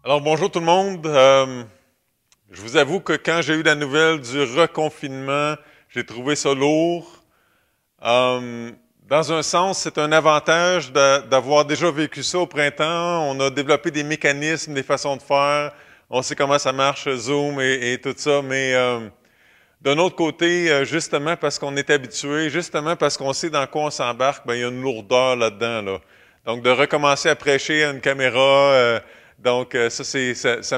Alors, bonjour tout le monde. Je vous avoue que quand j'ai eu la nouvelle du reconfinement, j'ai trouvé ça lourd. Euh, dans un sens, c'est un avantage d'avoir déjà vécu ça au printemps. On a développé des mécanismes, des façons de faire. On sait comment ça marche, Zoom et tout ça. Mais d'un autre côté, justement parce qu'on est habitué, justement parce qu'on sait dans quoi on s'embarque, ben il y a une lourdeur là-dedans, là. Donc, de recommencer à prêcher à une caméra, ça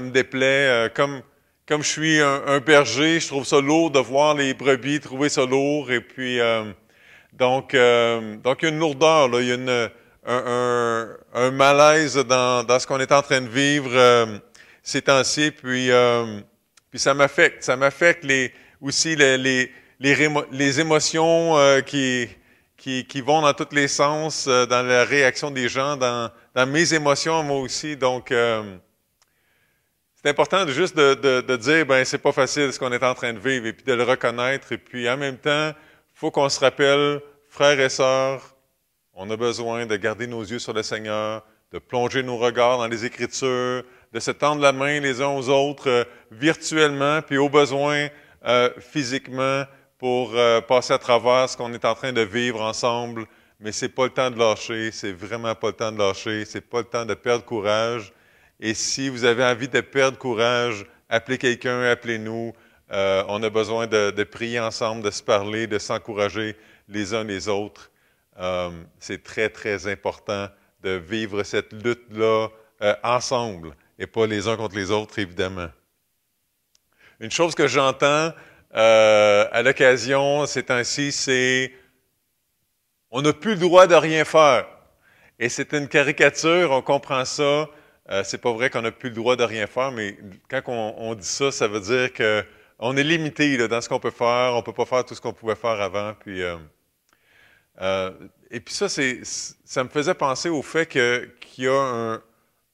me déplaît. Comme je suis un berger, je trouve ça lourd de voir les brebis trouver ça lourd. Et puis, il y a une lourdeur, là. Il y a un malaise dans ce qu'on est en train de vivre ces temps-ci. Puis ça m'affecte. Ça m'affecte aussi les émotions qui vont dans tous les sens, dans la réaction des gens, dans mes émotions, moi aussi. Donc, c'est important de dire, ben c'est pas facile ce qu'on est en train de vivre, et puis de le reconnaître. Et puis, en même temps, faut qu'on se rappelle, frères et sœurs, on a besoin de garder nos yeux sur le Seigneur, de plonger nos regards dans les Écritures, de se tendre la main les uns aux autres virtuellement, puis au besoin physiquement, pour passer à travers ce qu'on est en train de vivre ensemble. Mais c'est pas le temps de lâcher, c'est vraiment pas le temps de lâcher, c'est pas le temps de perdre courage. Et si vous avez envie de perdre courage, appelez quelqu'un, appelez-nous. On a besoin de prier ensemble, de se parler, de s'encourager les uns les autres. C'est très, très important de vivre cette lutte-là ensemble et pas les uns contre les autres, évidemment. Une chose que j'entends à l'occasion ces temps-ci, c'est on n'a plus le droit de rien faire. Et c'est une caricature, on comprend ça. C'est pas vrai qu'on n'a plus le droit de rien faire, mais quand on dit ça, ça veut dire que on est limité là, dans ce qu'on peut faire. On peut pas faire tout ce qu'on pouvait faire avant. Et puis ça me faisait penser au fait qu'il y a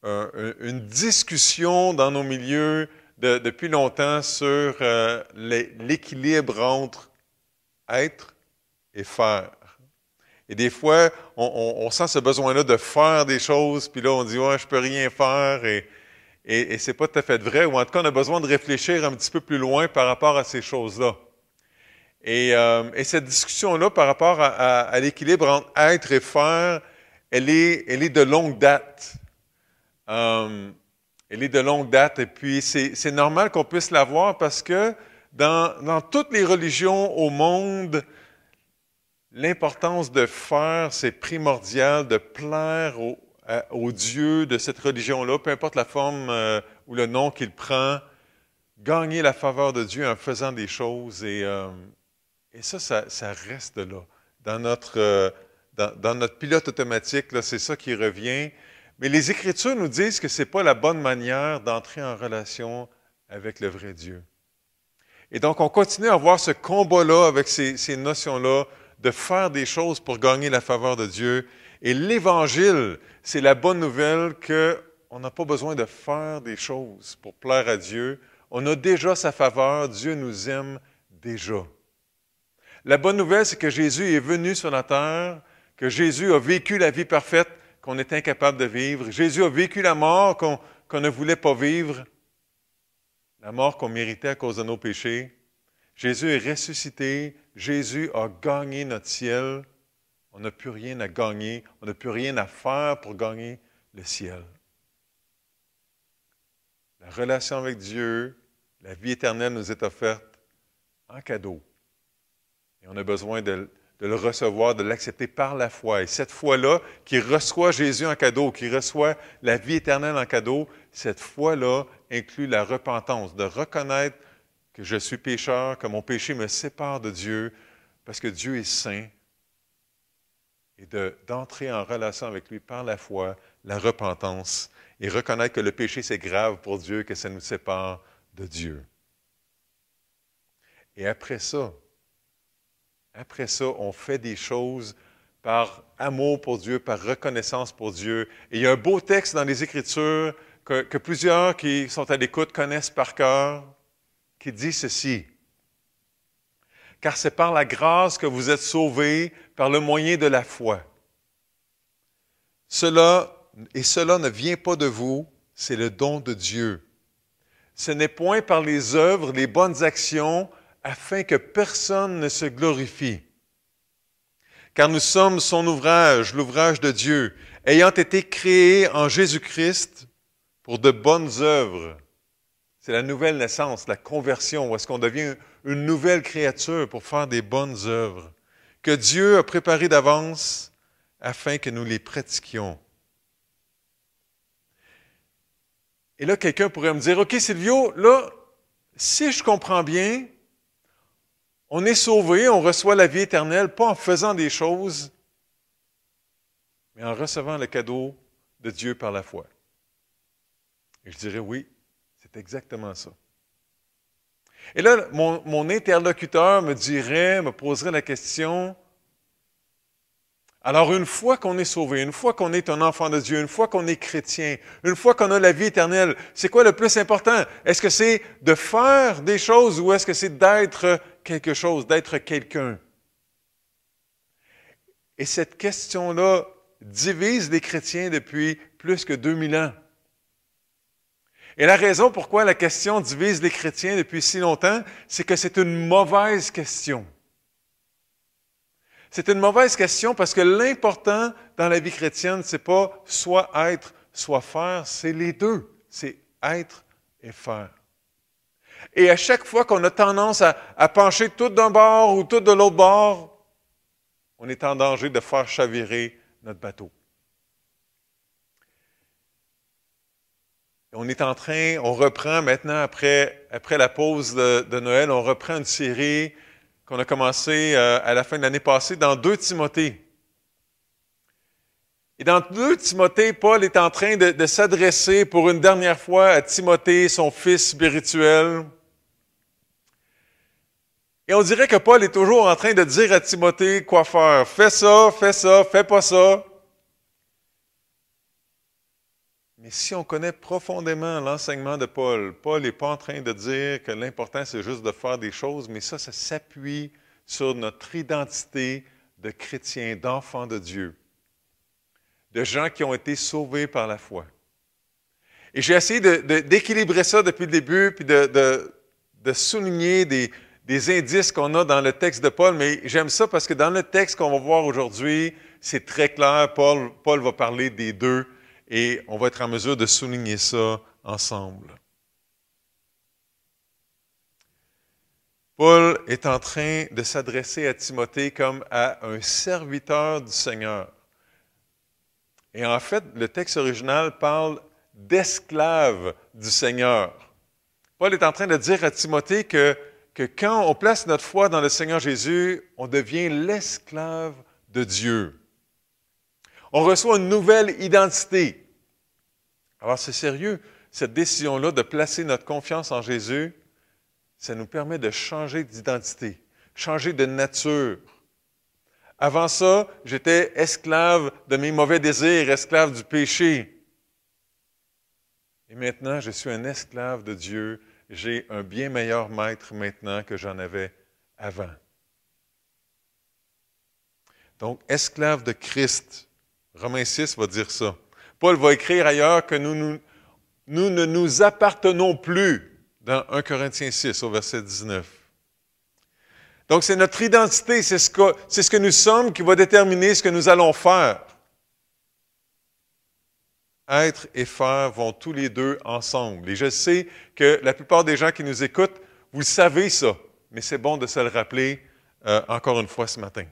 une discussion dans nos milieux depuis longtemps sur l'équilibre entre être et faire. Et des fois, on sent ce besoin-là de faire des choses, puis là, on dit « Ouais, je peux rien faire », et c'est pas tout à fait vrai, ou en tout cas, on a besoin de réfléchir un petit peu plus loin par rapport à ces choses-là. Et cette discussion-là, par rapport à l'équilibre entre être et faire, elle est de longue date. Elle est de longue date, et puis c'est normal qu'on puisse l'avoir parce que dans toutes les religions au monde, l'importance de faire, c'est primordial, de plaire au Dieu de cette religion-là, peu importe la forme ou le nom qu'il prend, gagner la faveur de Dieu en faisant des choses. Et ça reste là. Dans notre pilote automatique, là, c'est ça qui revient. Mais les Écritures nous disent que ce n'est pas la bonne manière d'entrer en relation avec le vrai Dieu. Et donc, on continue à avoir ce combat-là avec ces notions-là, de faire des choses pour gagner la faveur de Dieu. Et l'Évangile, c'est la bonne nouvelle qu'on n'a pas besoin de faire des choses pour plaire à Dieu. On a déjà sa faveur, Dieu nous aime déjà. La bonne nouvelle, c'est que Jésus est venu sur la terre, que Jésus a vécu la vie parfaite qu'on est incapable de vivre. Jésus a vécu la mort qu'on ne voulait pas vivre, la mort qu'on méritait à cause de nos péchés. Jésus est ressuscité, Jésus a gagné notre ciel. On n'a plus rien à gagner, on n'a plus rien à faire pour gagner le ciel. La relation avec Dieu, la vie éternelle nous est offerte en cadeau. Et on a besoin de le recevoir, de l'accepter par la foi. Et cette foi-là, qui reçoit Jésus en cadeau, qui reçoit la vie éternelle en cadeau, cette foi-là inclut la repentance, de reconnaître que je suis pécheur, que mon péché me sépare de Dieu, parce que Dieu est saint, et d'entrer en relation avec lui par la foi, la repentance, et reconnaître que le péché, c'est grave pour Dieu, que ça nous sépare de Dieu. Et après ça, on fait des choses par amour pour Dieu, par reconnaissance pour Dieu. Et il y a un beau texte dans les Écritures que plusieurs qui sont à l'écoute connaissent par cœur, qui dit ceci. « Car c'est par la grâce que vous êtes sauvés par le moyen de la foi. Cela ne vient pas de vous, c'est le don de Dieu. Ce n'est point par les œuvres, les bonnes actions, afin que personne ne se glorifie. Car nous sommes son ouvrage, l'ouvrage de Dieu, ayant été créés en Jésus-Christ pour de bonnes œuvres. C'est la nouvelle naissance, la conversion, où est-ce qu'on devient une nouvelle créature pour faire des bonnes œuvres, que Dieu a préparées d'avance afin que nous les pratiquions. Et là, quelqu'un pourrait me dire, « OK, Silvio, là, si je comprends bien, on est sauvé, on reçoit la vie éternelle, pas en faisant des choses, mais en recevant le cadeau de Dieu par la foi. » Et je dirais, oui, c'est exactement ça. Et là, mon interlocuteur me poserait la question, alors une fois qu'on est sauvé, une fois qu'on est un enfant de Dieu, une fois qu'on est chrétien, une fois qu'on a la vie éternelle, c'est quoi le plus important? Est-ce que c'est de faire des choses ou est-ce que c'est d'être quelque chose, d'être quelqu'un? Et cette question-là divise les chrétiens depuis plus que 2000 ans. Et la raison pourquoi la question divise les chrétiens depuis si longtemps, c'est que c'est une mauvaise question. C'est une mauvaise question parce que l'important dans la vie chrétienne, c'est pas soit être, soit faire, c'est les deux. C'est être et faire. Et à chaque fois qu'on a tendance à pencher tout d'un bord ou tout de l'autre bord, on est en danger de faire chavirer notre bateau. On reprend maintenant, après la pause de Noël, on reprend une série qu'on a commencé à la fin de l'année passée dans 2 Timothée. Et dans 2 Timothée, Paul est en train de s'adresser pour une dernière fois à Timothée, son fils spirituel. Et on dirait que Paul est toujours en train de dire à Timothée quoi faire. Fais ça, fais pas ça. Mais si on connaît profondément l'enseignement de Paul, Paul n'est pas en train de dire que l'important, c'est juste de faire des choses, mais ça s'appuie sur notre identité de chrétiens, d'enfants de Dieu, de gens qui ont été sauvés par la foi. Et j'ai essayé d'équilibrer ça depuis le début, puis de souligner des indices qu'on a dans le texte de Paul, mais j'aime ça parce que dans le texte qu'on va voir aujourd'hui, c'est très clair, Paul va parler des deux, et on va être en mesure de souligner ça ensemble. Paul est en train de s'adresser à Timothée comme à un serviteur du Seigneur. Et en fait, le texte original parle d'esclave du Seigneur. Paul est en train de dire à Timothée que quand on place notre foi dans le Seigneur Jésus, on devient l'esclave de Dieu. On reçoit une nouvelle identité. Alors c'est sérieux, cette décision-là de placer notre confiance en Jésus, ça nous permet de changer d'identité, changer de nature. Avant ça, j'étais esclave de mes mauvais désirs, esclave du péché. Et maintenant, je suis un esclave de Dieu. J'ai un bien meilleur maître maintenant que j'en avais avant. Donc, esclave de Christ. Romains 6 va dire ça. Paul va écrire ailleurs que nous ne nous appartenons plus dans 1 Corinthiens 6 au verset 19. Donc, c'est notre identité, c'est ce que nous sommes qui va déterminer ce que nous allons faire. Être et faire vont tous les deux ensemble. Et je sais que la plupart des gens qui nous écoutent, vous savez ça, mais c'est bon de se le rappeler encore une fois ce matin.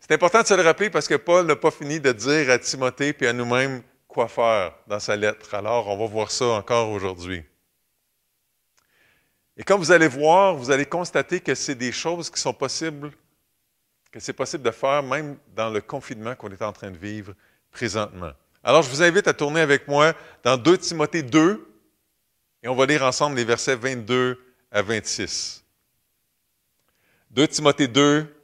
C'est important de se le rappeler parce que Paul n'a pas fini de dire à Timothée et à nous-mêmes quoi faire dans sa lettre. Alors, on va voir ça encore aujourd'hui. Et comme vous allez voir, vous allez constater que c'est des choses qui sont possibles, que c'est possible de faire même dans le confinement qu'on est en train de vivre présentement. Alors, je vous invite à tourner avec moi dans 2 Timothée 2 et on va lire ensemble les versets 22 à 26. 2 Timothée 2,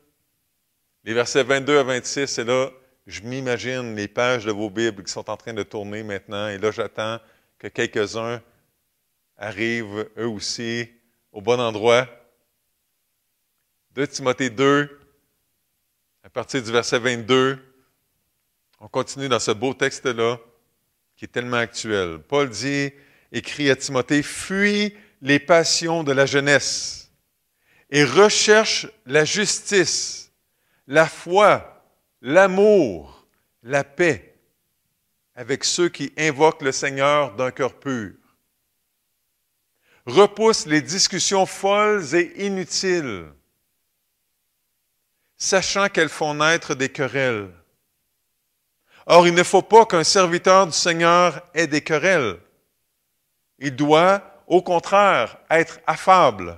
les versets 22 à 26, et là, je m'imagine les pages de vos Bibles qui sont en train de tourner maintenant, et là, j'attends que quelques-uns arrivent, eux aussi, au bon endroit. 2 Timothée 2, à partir du verset 22, on continue dans ce beau texte-là. qui est tellement actuel. Paul dit, écrit à Timothée, « Fuis les passions de la jeunesse et recherche la justice, la foi, l'amour, la paix avec ceux qui invoquent le Seigneur d'un cœur pur. Repousse les discussions folles et inutiles, sachant qu'elles font naître des querelles. Or, il ne faut pas qu'un serviteur du Seigneur ait des querelles. Il doit, au contraire, être affable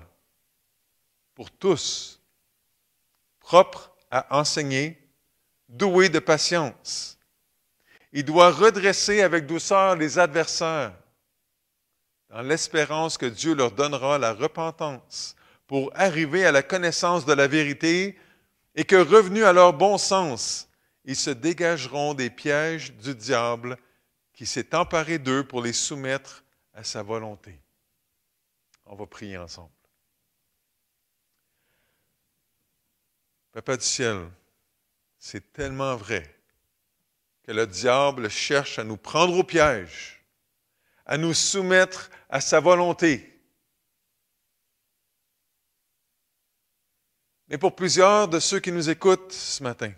pour tous, propre à enseigner, doué de patience. Il doit redresser avec douceur les adversaires, dans l'espérance que Dieu leur donnera la repentance pour arriver à la connaissance de la vérité et que, revenus à leur bon sens, ils se dégageront des pièges du diable qui s'est emparé d'eux pour les soumettre à sa volonté. » On va prier ensemble. Papa du ciel, c'est tellement vrai que le diable cherche à nous prendre au piège, à nous soumettre à sa volonté. Mais pour plusieurs de ceux qui nous écoutent ce matin,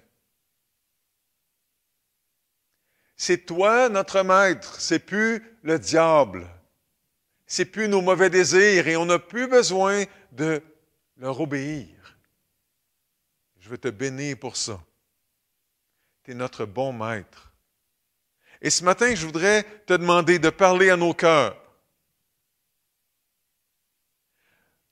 c'est toi notre maître, c'est plus le diable, c'est plus nos mauvais désirs et on n'a plus besoin de leur obéir. Je veux te bénir pour ça. Tu es notre bon maître. Et ce matin, je voudrais te demander de parler à nos cœurs,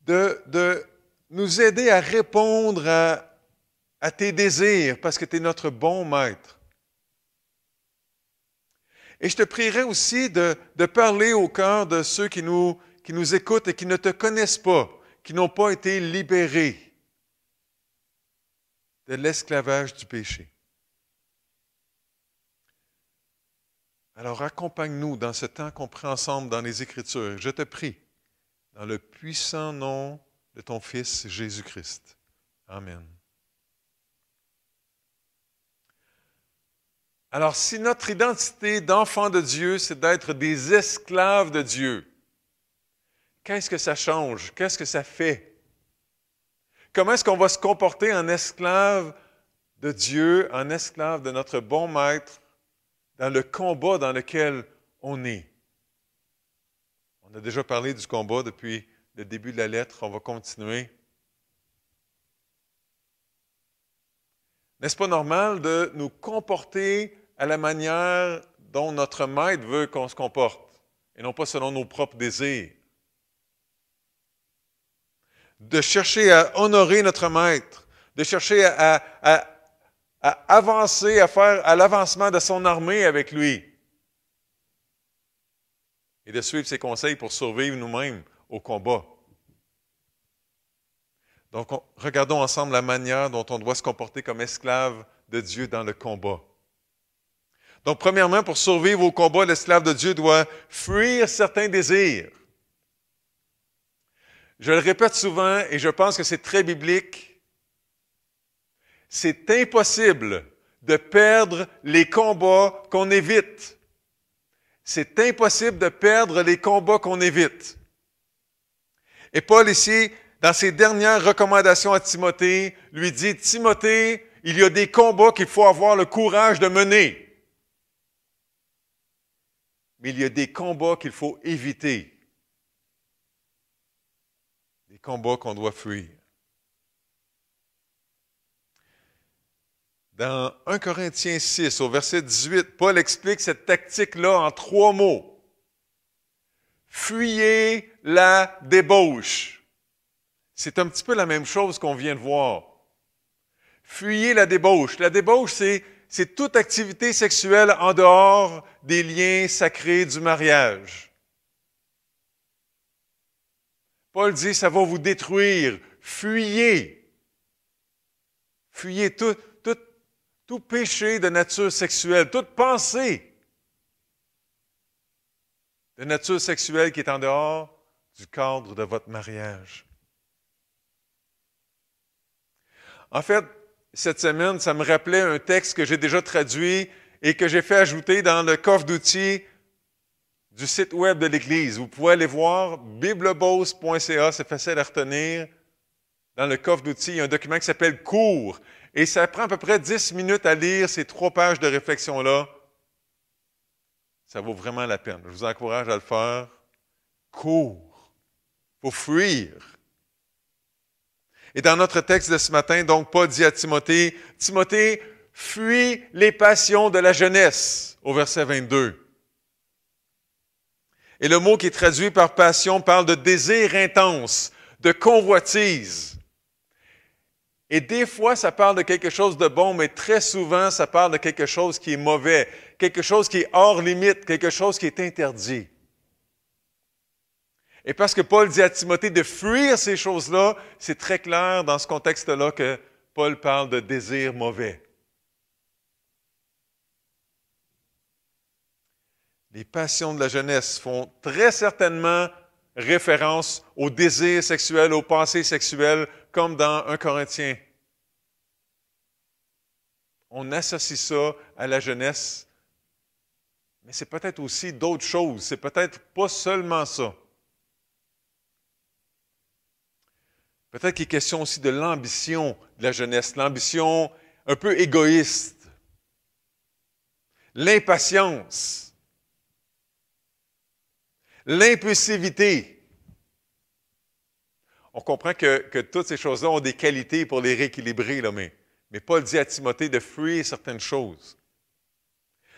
de nous aider à répondre à tes désirs parce que tu es notre bon maître. Et je te prierai aussi de parler au cœur de ceux qui nous écoutent et qui ne te connaissent pas, qui n'ont pas été libérés de l'esclavage du péché. Alors accompagne-nous dans ce temps qu'on prend ensemble dans les Écritures. Je te prie, dans le puissant nom de ton Fils Jésus-Christ. Amen. Alors, si notre identité d'enfant de Dieu, c'est d'être des esclaves de Dieu, qu'est-ce que ça change? Qu'est-ce que ça fait? Comment est-ce qu'on va se comporter en esclave de Dieu, en esclave de notre bon maître, dans le combat dans lequel on est? On a déjà parlé du combat depuis le début de la lettre, on va continuer. N'est-ce pas normal de nous comporter à la manière dont notre maître veut qu'on se comporte, et non pas selon nos propres désirs? De chercher à honorer notre maître, de chercher à avancer, à faire à l'avancement de son armée avec lui, et de suivre ses conseils pour survivre nous-mêmes au combat. Donc, regardons ensemble la manière dont on doit se comporter comme esclave de Dieu dans le combat. Donc, premièrement, pour survivre au combat, l'esclave de Dieu doit fuir certains désirs. Je le répète souvent et je pense que c'est très biblique. C'est impossible de perdre les combats qu'on évite. C'est impossible de perdre les combats qu'on évite. Et Paul ici, dans ses dernières recommandations à Timothée, lui dit, « Timothée, il y a des combats qu'il faut avoir le courage de mener. Mais il y a des combats qu'il faut éviter. Des combats qu'on doit fuir. » Dans 1 Corinthiens 6, au verset 18, Paul explique cette tactique-là en 3 mots. Fuyez la débauche. C'est un petit peu la même chose qu'on vient de voir. Fuyez la débauche. La débauche, c'est toute activité sexuelle en dehors des liens sacrés du mariage. Paul dit, ça va vous détruire. Fuyez. Fuyez tout péché de nature sexuelle, toute pensée de nature sexuelle qui est en dehors du cadre de votre mariage. En fait, cette semaine, ça me rappelait un texte que j'ai déjà traduit et que j'ai fait ajouter dans le coffre d'outils du site web de l'Église. Vous pouvez aller voir biblebose.ca, c'est facile à retenir. Dans le coffre d'outils, il y a un document qui s'appelle « Cours ». Et ça prend à peu près 10 minutes à lire ces 3 pages de réflexion-là. Ça vaut vraiment la peine. Je vous encourage à le faire. Cours. Il faut fuir. Et dans notre texte de ce matin, donc, Paul dit à Timothée, « Timothée, fuis les passions de la jeunesse », au verset 22. Et le mot qui est traduit par passion parle de désir intense, de convoitise. Et des fois, ça parle de quelque chose de bon, mais très souvent, ça parle de quelque chose qui est mauvais, quelque chose qui est hors limite, quelque chose qui est interdit. Et parce que Paul dit à Timothée de fuir ces choses-là, c'est très clair dans ce contexte-là que Paul parle de désir mauvais. Les passions de la jeunesse font très certainement référence au désir sexuel, aux pensées sexuelles, comme dans 1 Corinthiens. On associe ça à la jeunesse, mais c'est peut-être aussi d'autres choses. C'est peut-être pas seulement ça. Peut-être qu'il est question aussi de l'ambition de la jeunesse, l'ambition un peu égoïste, l'impatience, l'impulsivité. On comprend que toutes ces choses-là ont des qualités pour les rééquilibrer, là, mais Paul dit à Timothée de fuir certaines choses.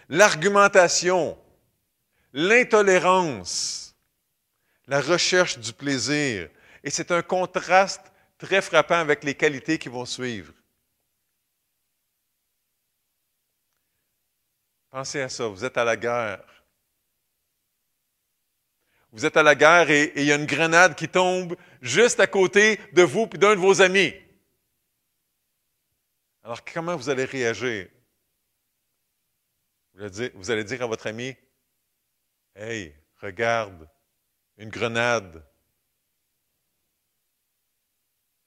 L'argumentation, l'intolérance, la recherche du plaisir. Et c'est un contraste très frappant avec les qualités qui vont suivre. Pensez à ça, vous êtes à la guerre. Vous êtes à la guerre et il y a une grenade qui tombe juste à côté de vous et d'un de vos amis. Alors, comment vous allez réagir? Vous allez dire à votre ami, « Hey, regarde, une grenade. »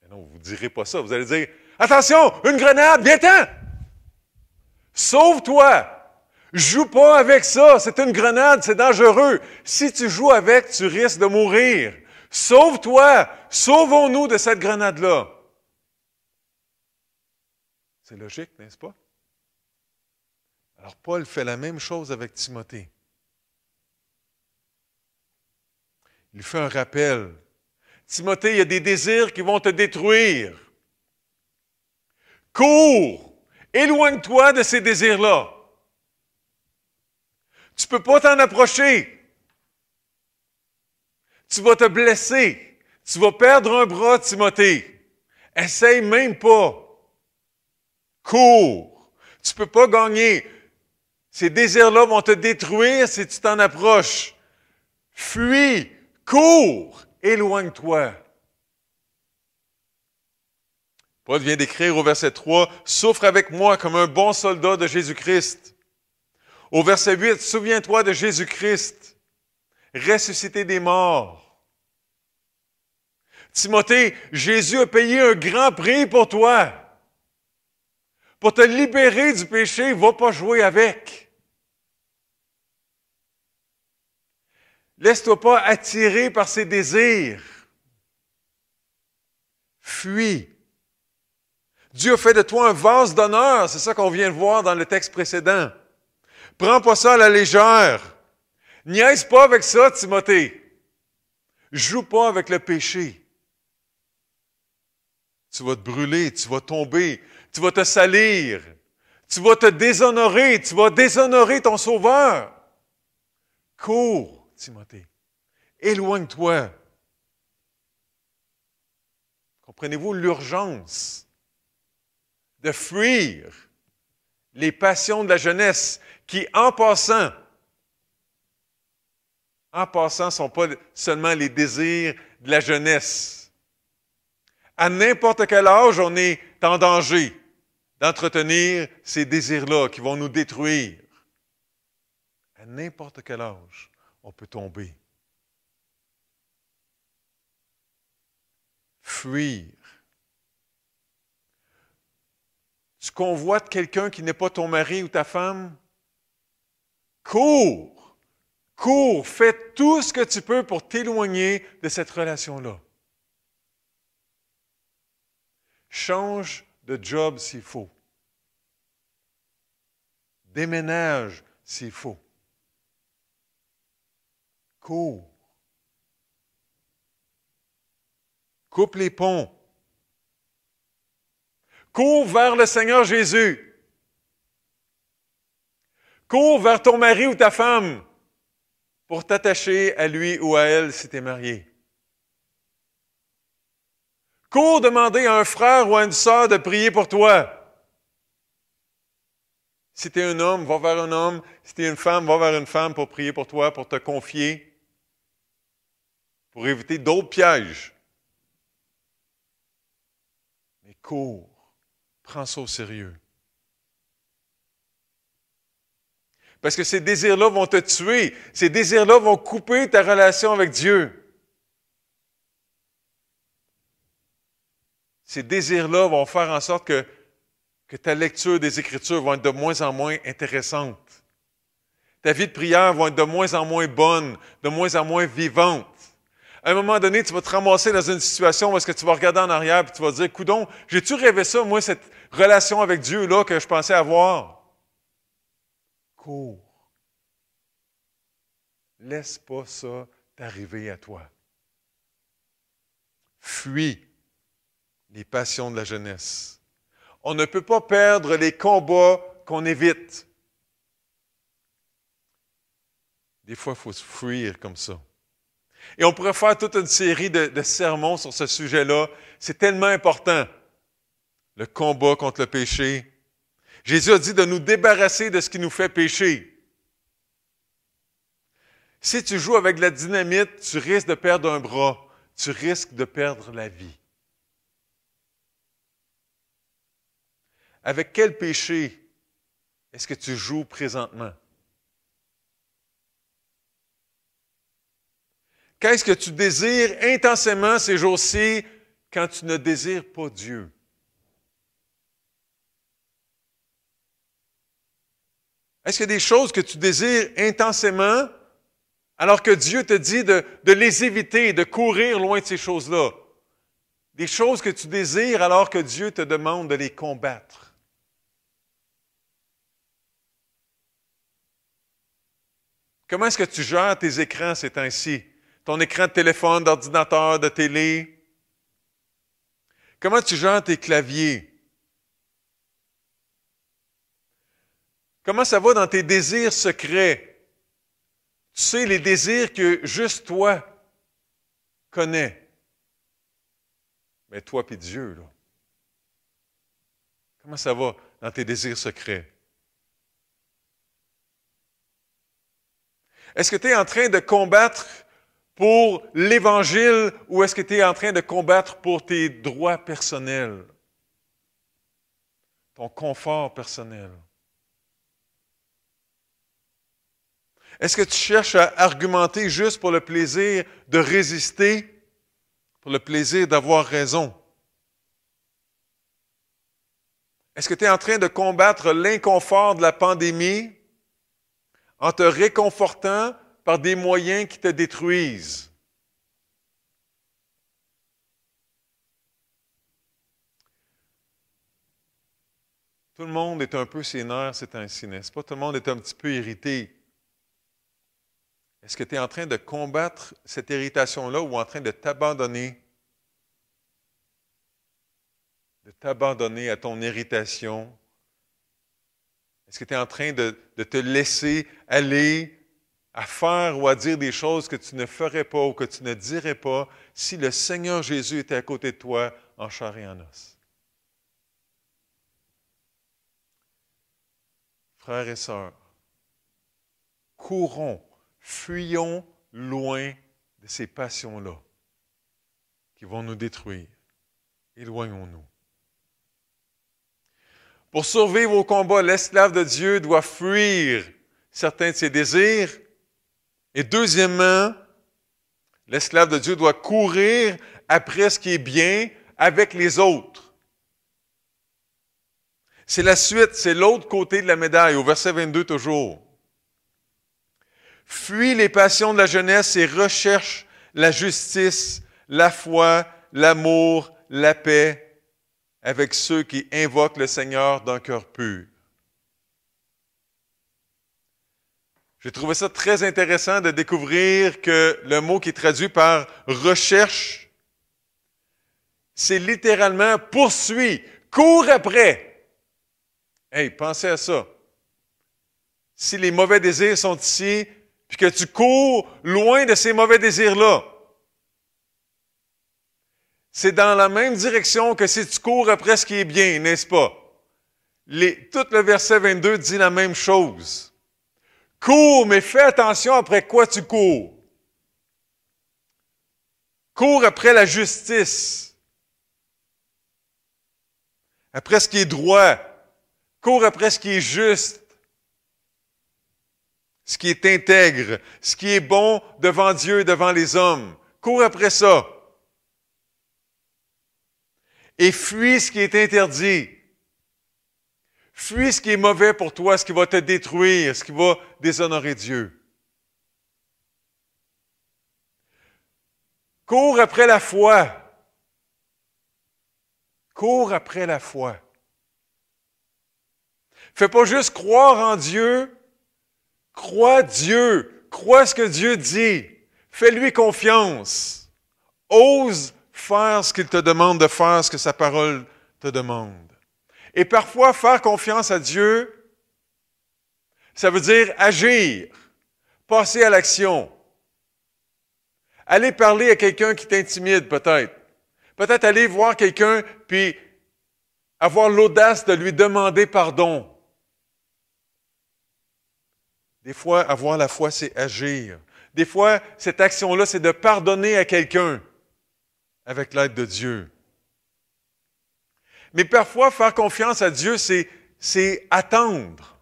Mais non, vous ne direz pas ça. Vous allez dire, « Attention, une grenade, viens-t'en! Sauve-toi! Joue pas avec ça, c'est une grenade, c'est dangereux. Si tu joues avec, tu risques de mourir. Sauve-toi! Sauvons-nous de cette grenade-là. » C'est logique, n'est-ce pas? Alors, Paul fait la même chose avec Timothée. Il lui fait un rappel. Timothée, il y a des désirs qui vont te détruire. Cours! Éloigne-toi de ces désirs-là. Tu ne peux pas t'en approcher. Tu vas te blesser. Tu vas perdre un bras, Timothée. Essaye même pas. Cours. Tu ne peux pas gagner. Ces désirs-là vont te détruire si tu t'en approches. Fuis. Cours. Éloigne-toi. Paul vient d'écrire au verset 3, « Souffre avec moi comme un bon soldat de Jésus-Christ. » Au verset 8, « Souviens-toi de Jésus-Christ, ressuscité des morts. » Timothée, Jésus a payé un grand prix pour toi. Pour te libérer du péché, va pas jouer avec. Laisse-toi pas attirer par ses désirs. Fuis. Dieu a fait de toi un vase d'honneur, c'est ça qu'on vient de voir dans le texte précédent. Prends pas ça à la légère. Niaise pas avec ça, Timothée. Joue pas avec le péché. Tu vas te brûler, tu vas tomber, tu vas te salir, tu vas te déshonorer, tu vas déshonorer ton Sauveur. Cours, Timothée. Éloigne-toi. Comprenez-vous l'urgence de fuir les passions de la jeunesse qui, en passant, ne sont pas seulement les désirs de la jeunesse. À n'importe quel âge, on est en danger d'entretenir ces désirs-là qui vont nous détruire. À n'importe quel âge, on peut tomber. Fuir. Tu convoites quelqu'un qui n'est pas ton mari ou ta femme? Cours! Cours, fais tout ce que tu peux pour t'éloigner de cette relation-là. Change de job s'il faut. Déménage s'il faut. Cours. Coupe les ponts. Cours vers le Seigneur Jésus. Cours vers ton mari ou ta femme pour t'attacher à lui ou à elle si tu es marié. Cours demander à un frère ou à une sœur de prier pour toi. Si tu es un homme, va vers un homme. Si tu es une femme, va vers une femme pour prier pour toi, pour te confier, pour éviter d'autres pièges. Mais cours. Prends ça au sérieux. Parce que ces désirs-là vont te tuer. Ces désirs-là vont couper ta relation avec Dieu. Ces désirs-là vont faire en sorte que ta lecture des Écritures va être de moins en moins intéressante. Ta vie de prière va être de moins en moins bonne, de moins en moins vivante. À un moment donné, tu vas te ramasser dans une situation où est-ce que tu vas regarder en arrière et tu vas te dire, coudonc, j'ai-tu rêvé ça, moi, cette relation avec Dieu-là que je pensais avoir? Cours. Laisse pas ça t'arriver à toi. Fuis les passions de la jeunesse. On ne peut pas perdre les combats qu'on évite. Des fois, il faut se fuir comme ça. Et on pourrait faire toute une série de sermons sur ce sujet-là. C'est tellement important. Le combat contre le péché. Jésus a dit de nous débarrasser de ce qui nous fait pécher. Si tu joues avec de la dynamite, tu risques de perdre un bras. Tu risques de perdre la vie. Avec quel péché est-ce que tu joues présentement? Qu'est-ce que tu désires intensément ces jours-ci quand tu ne désires pas Dieu? Est-ce qu'il y a des choses que tu désires intensément alors que Dieu te dit de les éviter, de courir loin de ces choses-là? Des choses que tu désires alors que Dieu te demande de les combattre. Comment est-ce que tu gères tes écrans ces temps-ci? Ton écran de téléphone, d'ordinateur, de télé? Comment tu gères tes claviers? Comment ça va dans tes désirs secrets? Tu sais, les désirs que juste toi connais. Mais toi puis Dieu, là. Comment ça va dans tes désirs secrets? Est-ce que tu es en train de combattre pour l'Évangile ou est-ce que tu es en train de combattre pour tes droits personnels? Ton confort personnel? Est-ce que tu cherches à argumenter juste pour le plaisir de résister, pour le plaisir d'avoir raison? Est-ce que tu es en train de combattre l'inconfort de la pandémie en te réconfortant par des moyens qui te détruisent? Tout le monde est un peu sénère ces temps-ci, n'est-ce pas? Tout le monde est un petit peu irrité. Est-ce que tu es en train de combattre cette irritation-là ou en train de t'abandonner? De t'abandonner à ton irritation? Est-ce que tu es en train de te laisser aller à faire ou à dire des choses que tu ne ferais pas ou que tu ne dirais pas si le Seigneur Jésus était à côté de toi en chair et en os? Frères et sœurs, courons, fuyons loin de ces passions-là qui vont nous détruire. Éloignons-nous. Pour survivre au combat, l'esclave de Dieu doit fuir certains de ses désirs. Et deuxièmement, l'esclave de Dieu doit courir après ce qui est bien avec les autres. C'est la suite, c'est l'autre côté de la médaille, au verset 22 toujours. Fuis les passions de la jeunesse et recherche la justice, la foi, l'amour, la paix avec ceux qui invoquent le Seigneur d'un cœur pur. J'ai trouvé ça très intéressant de découvrir que le mot qui est traduit par recherche, c'est littéralement poursuit, cours après. Hey, pensez à ça. Si les mauvais désirs sont ici, puis que tu cours loin de ces mauvais désirs-là, c'est dans la même direction que si tu cours après ce qui est bien, n'est-ce pas? Tout le verset 22 dit la même chose. Cours, mais fais attention après quoi tu cours. Cours après la justice. Après ce qui est droit. Cours après ce qui est juste. Ce qui est intègre. Ce qui est bon devant Dieu et devant les hommes. Cours après ça. Et fuis ce qui est interdit. Fuis ce qui est mauvais pour toi, ce qui va te détruire, ce qui va déshonorer Dieu. Cours après la foi. Cours après la foi. Fais pas juste croire en Dieu. Crois Dieu. Crois ce que Dieu dit. Fais-lui confiance. Ose faire ce qu'il te demande de faire, ce que sa parole te demande. Et parfois, faire confiance à Dieu, ça veut dire agir, passer à l'action. Aller parler à quelqu'un qui t'intimide, peut-être. Peut-être aller voir quelqu'un, puis avoir l'audace de lui demander pardon. Des fois, avoir la foi, c'est agir. Des fois, cette action-là, c'est de pardonner à quelqu'un avec l'aide de Dieu. Mais parfois, faire confiance à Dieu, c'est attendre.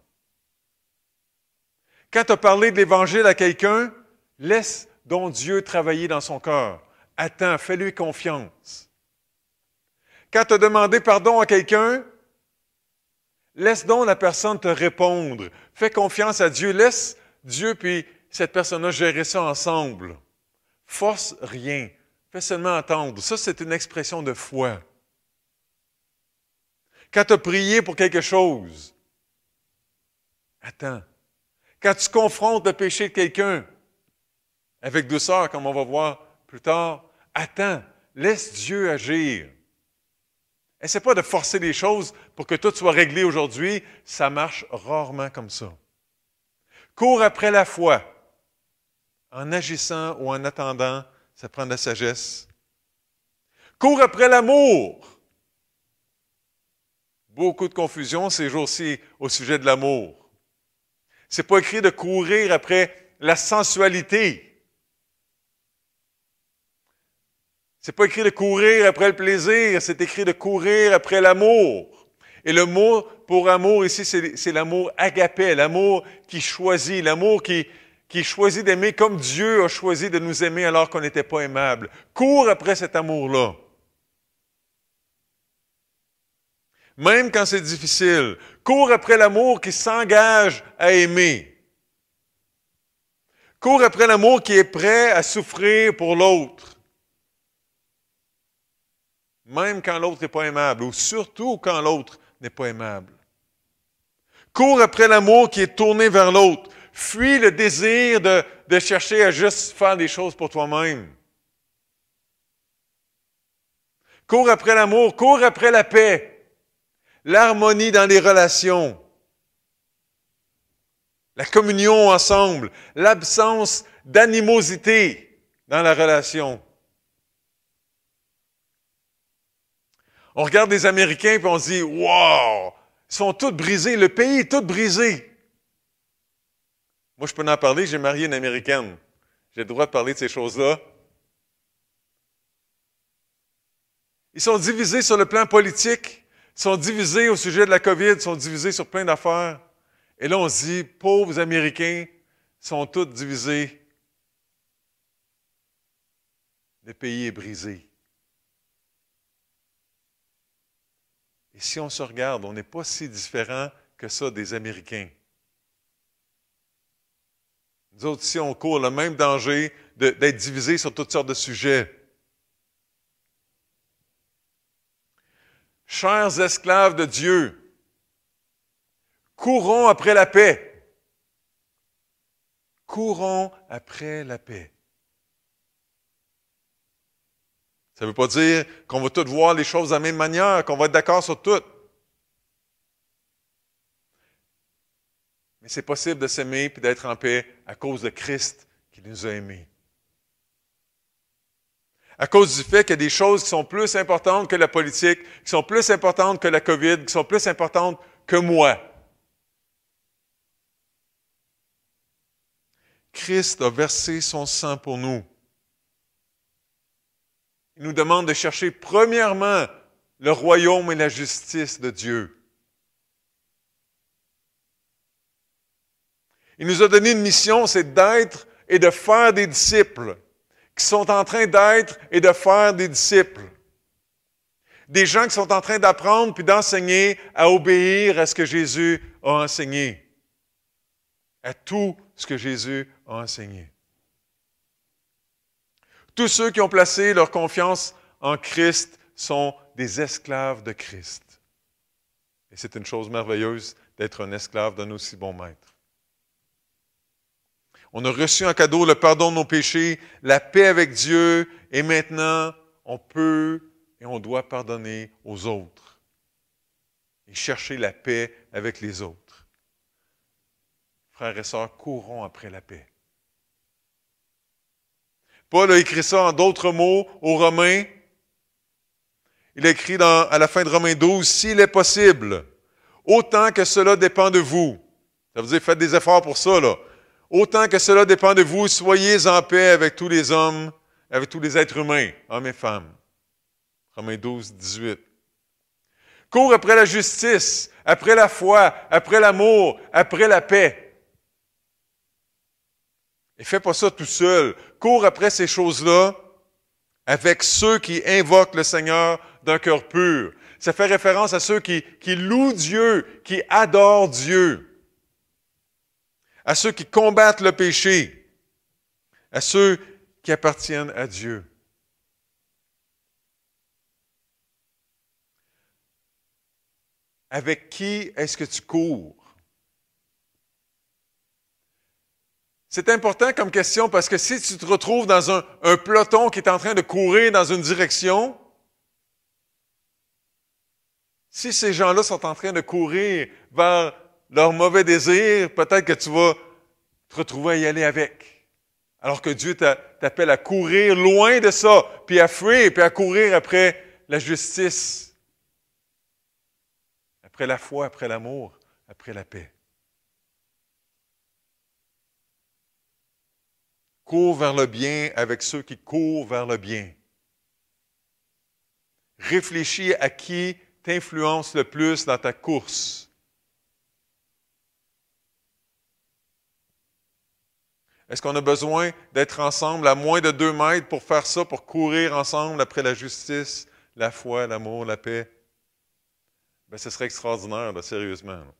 Quand tu as parlé de l'Évangile à quelqu'un, laisse donc Dieu travailler dans son cœur. Attends, fais-lui confiance. Quand tu as demandé pardon à quelqu'un, laisse donc la personne te répondre. Fais confiance à Dieu. Laisse Dieu puis cette personne-là gérer ça ensemble. Force rien. Fais seulement attendre. Ça, c'est une expression de foi. Quand tu as prié pour quelque chose, attends. Quand tu confrontes le péché de quelqu'un, avec douceur, comme on va voir plus tard, attends. Laisse Dieu agir. Essaie pas de forcer les choses pour que tout soit réglé aujourd'hui. Ça marche rarement comme ça. Cours après la foi. En agissant ou en attendant, ça prend de la sagesse. Cours après l'amour. Beaucoup de confusion ces jours-ci au sujet de l'amour. C'est pas écrit de courir après la sensualité. C'est pas écrit de courir après le plaisir, c'est écrit de courir après l'amour. Et le mot pour amour ici, c'est l'amour agapé, l'amour qui choisit, l'amour qui choisit d'aimer comme Dieu a choisi de nous aimer alors qu'on n'était pas aimable. Cours après cet amour-là. Même quand c'est difficile. Cours après l'amour qui s'engage à aimer. Cours après l'amour qui est prêt à souffrir pour l'autre. Même quand l'autre n'est pas aimable, ou surtout quand l'autre n'est pas aimable. Cours après l'amour qui est tourné vers l'autre. Fuis le désir de chercher à juste faire des choses pour toi-même. Cours après l'amour, cours après la paix. L'harmonie dans les relations, la communion ensemble, l'absence d'animosité dans la relation. On regarde les Américains et on se dit « Wow! Ils sont tous brisés, le pays est tout brisé. » Moi, je peux en parler, j'ai marié une Américaine. J'ai le droit de parler de ces choses-là. Ils sont divisés sur le plan politique. Sont divisés au sujet de la COVID, sont divisés sur plein d'affaires. Et là, on se dit, pauvres Américains, sont tous divisés. Le pays est brisé. Et si on se regarde, on n'est pas si différent que ça des Américains. Nous autres ici, on court le même danger d'être divisés sur toutes sortes de sujets. Chers esclaves de Dieu, courons après la paix. Courons après la paix. Ça ne veut pas dire qu'on va tous voir les choses de la même manière, qu'on va être d'accord sur tout. Mais c'est possible de s'aimer et d'être en paix à cause de Christ qui nous a aimés. À cause du fait qu'il y a des choses qui sont plus importantes que la politique, qui sont plus importantes que la COVID, qui sont plus importantes que moi. Christ a versé son sang pour nous. Il nous demande de chercher premièrement le royaume et la justice de Dieu. Il nous a donné une mission, c'est d'être et de faire des disciples, qui sont en train d'être et de faire des disciples. Des gens qui sont en train d'apprendre puis d'enseigner à obéir à ce que Jésus a enseigné. À tout ce que Jésus a enseigné. Tous ceux qui ont placé leur confiance en Christ sont des esclaves de Christ. Et c'est une chose merveilleuse d'être un esclave d'un aussi bon maître. On a reçu en cadeau le pardon de nos péchés, la paix avec Dieu, et maintenant, on peut et on doit pardonner aux autres. Et chercher la paix avec les autres. Frères et sœurs, courons après la paix. Paul a écrit ça en d'autres mots aux Romains. Il a écrit à la fin de Romains 12, « S'il est possible, autant que cela dépend de vous. » Ça veut dire, faites des efforts pour ça, là. Autant que cela dépend de vous, soyez en paix avec tous les hommes, avec tous les êtres humains, hommes et femmes. Romains 12, 18. Cours après la justice, après la foi, après l'amour, après la paix. Et fais pas ça tout seul. Cours après ces choses-là avec ceux qui invoquent le Seigneur d'un cœur pur. Ça fait référence à ceux qui louent Dieu, qui adorent Dieu. À ceux qui combattent le péché, à ceux qui appartiennent à Dieu. Avec qui est-ce que tu cours? C'est important comme question parce que si tu te retrouves dans un peloton qui est en train de courir dans une direction, si ces gens-là sont en train de courir vers leurs mauvais désirs, peut-être que tu vas te retrouver à y aller avec. Alors que Dieu t'appelle à courir loin de ça, puis à fuir, puis à courir après la justice, après la foi, après l'amour, après la paix. Cours vers le bien avec ceux qui courent vers le bien. Réfléchis à qui t'influence le plus dans ta course. Est-ce qu'on a besoin d'être ensemble à moins de 2 mètres pour faire ça, pour courir ensemble après la justice, la foi, l'amour, la paix? Bien, ce serait extraordinaire, là, sérieusement. Là.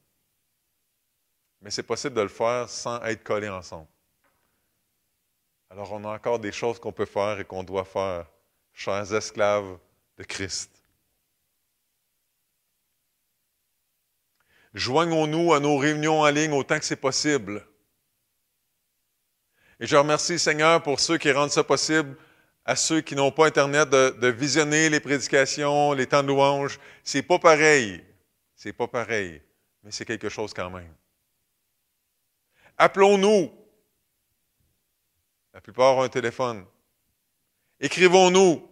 Mais c'est possible de le faire sans être collés ensemble. Alors, on a encore des choses qu'on peut faire et qu'on doit faire, chers esclaves de Christ. Joignons-nous à nos réunions en ligne autant que c'est possible. Et je remercie le Seigneur pour ceux qui rendent ça possible, à ceux qui n'ont pas Internet, de visionner les prédications, les temps de louange. C'est pas pareil. C'est pas pareil, mais c'est quelque chose quand même. Appelons-nous. La plupart ont un téléphone. Écrivons-nous.